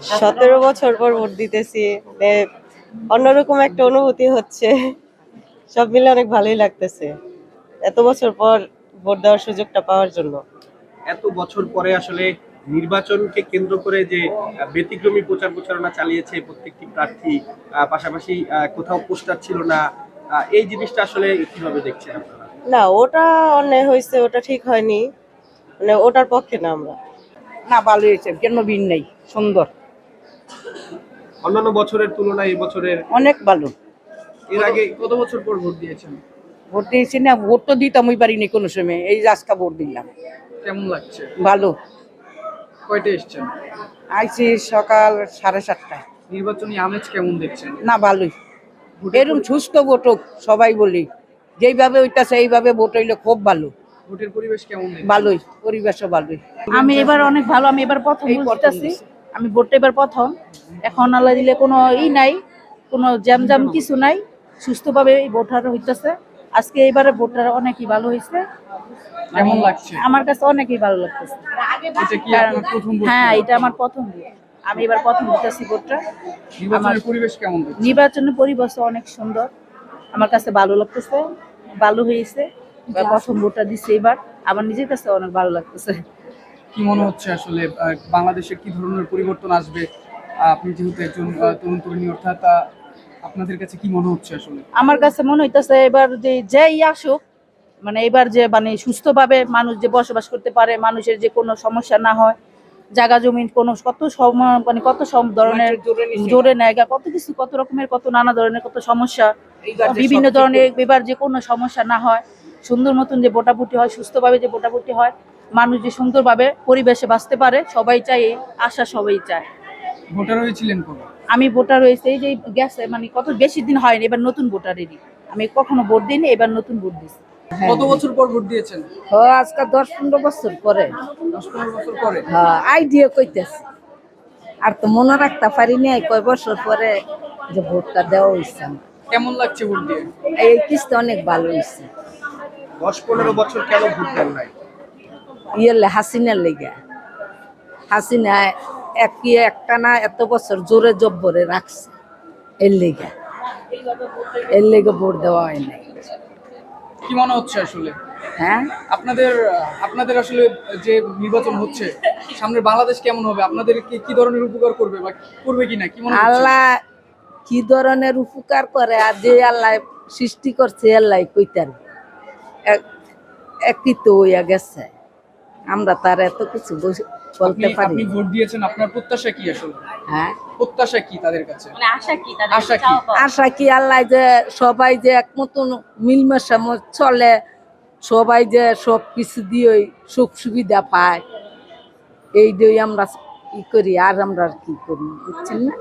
17 বছর পর ভোট দিতেছি। এ, অন্যরকম একটা অনুভূতি হচ্ছে। সব মিলে অনেক ভালোই লাগতেছে এত বছর পর ভোট দেওয়ার সুযোগটা পাওয়ার জন্য। এত বছর পরে আসলে নির্বাচনকে কেন্দ্র করে যে ব্যতিক্রমী প্রচার প্রচারণা চালিয়েছে প্রত্যেকটি প্রার্থী, পাশাপাশি কোথাও পোস্টার ছিল না, এই জিনিসটা আসলে কিভাবে দেখছেন আপনারা? না, ওটা অন্যায় হয়েছে, ওটা ঠিক হয়নি। মানে ওটার পক্ষে না আমরা। না, ভালো হয়েছে, কেন ভিন নেই, সুন্দর, অন্যান্য বছরের তুলনায় এই বছরের অনেক ভালো। এর আগে কত বছর পর ভোট দিয়েছেন? ভোট দিয়েছি না, ভোট তো দিতামই পারিনি কোনো সময়, এই যে আজকে ভোট দিলাম। কেমন লাগছে? ভালো। কয়টা এসছেন? আইছি সকাল 7:30টায়। নির্বাচনী আমেজ কেমন দেখছেন? না, ভালোই, এরকম সুস্থ ভোট হোক, সবাই বলি যেইভাবে হইতাছে এইভাবে ভোট হইলে খুব ভালো। ভোটের পরিবেশ কেমন দেখছেন? ভালোই, পরিবেশও ভালোই। আমি এবার অনেক ভালো, আমি এবার প্রথম বুঝতেছি, আমি ভোটটা এবার প্রথম। এখন আল্লাহ দিলে কোনো নাই, কোনো জ্যাম কিছু নাই, সুস্থভাবে এই ভোটার হইতেছে। আজকে এবারে ভোটার অনেকই ভালো হয়েছে। কেমন লাগছে? আমার কাছে অনেকই ভালো লাগতেছে। এটা কি কারণ আপনার প্রথম ভোট? হ্যাঁ, এটা আমার প্রথম ভোট। আমি এবার প্রথম দিতেছি ভোটটা। নির্বাচনের পরিবেশ কেমন দেখছেন? নির্বাচনের পরিবেশ অনেক সুন্দর, আমার কাছে ভালো লাগতেছে, ভালো হয়েছে। প্রথম ভোটটা দিচ্ছি এবার, আমার নিজের কাছে অনেক ভালো লাগতেছে। কি মনে হচ্ছে আসলে বাংলাদেশে কি ধরনের পরিবর্তন আসবে? আপনি যেহেতু একজন তরুণ তরুণী, অর্থাৎ আপনাদের কাছে কি মনে হচ্ছে আসলে? আমার কাছে মনে হইতেছে এবার যে যেই আসুক, মানে এবার যে মানে সুস্থভাবে মানুষ যে বসবাস করতে পারে, মানুষের যে কোনো সমস্যা না হয়, জায়গা জমিন কোনো কত মানে কত সব ধরনের জোরে নেয়, কত কিছু, কত রকমের, কত নানা ধরনের কত সমস্যা, বিভিন্ন ধরনের, এবার যে কোনো সমস্যা না হয়, সুন্দর মতন যে ভোটাভুটি হয়, সুস্থভাবে যে ভোটাভুটি হয়, মানুষ যে সুন্দরভাবে পরিবেশে বাঁচতে পারে, সবাই চায়, এই আশা সবাই চায়। ভোটার হয়েছিলেন কবে? আমি ভোটার হয়েছে এই যে গেছে, মানে কত বেশি দিন হয়নি, এবার নতুন ভোটারেরই। আমি কখনো ভোট দিইনি, এবার নতুন ভোট দিচ্ছি। কত বছর পর ভোট দিয়েছেন? আজকে 10-15 বছর পরে। 10-15 বছর পরে? আইডিয়া কইতেছে, আর তো মনে রাখতে পারি নাই কয় বছর পরে যে ভোটটা দেওয়া হয়েছে। কেমন লাগছে ভোট দিয়ে? এই কিস্তি অনেক ভালো হয়েছে। 10-15 বছর কেন ভোট দেন নাই? ইয়েলে হাসিনার লেগে, হাসিনা একটা না এত বছর জোরে জব্বরে রাখছে, এর লেগে ভোট দেওয়া হয় নাই। কি মনে হচ্ছে আসলে হ্যাঁ, আপনাদের আসলে যে নির্বাচন হচ্ছে, সামনের বাংলাদেশ কেমন হবে? আপনাদের কি ধরনের উপকার করবে বা করবে কিনা কি মনে হচ্ছে? আল্লাহ কি ধরনের উপকার করে, আর যে আল্লাহ সৃষ্টি করছে আল্লাহ কইতেন, একই তো হইয়া গেছে, আমরা তার এত কিছু বলতে পারি। আপনি ভোট দিয়েছেন, আপনার প্রত্যাশা কি আসলে? হ্যাঁ, প্রত্যাশা কি তাদের কাছে? মানে আশা কি, তাদের আশা কি? আশা কি আল্লাহ যে সবাই যে এক মতন মিলমেশা চলে, সবাই যে সব কিছু দিয়ে সুখ সুবিধা পায়, এই দিয়ে আমরা ই করি, আর আমরা কি করি বুঝছেন না।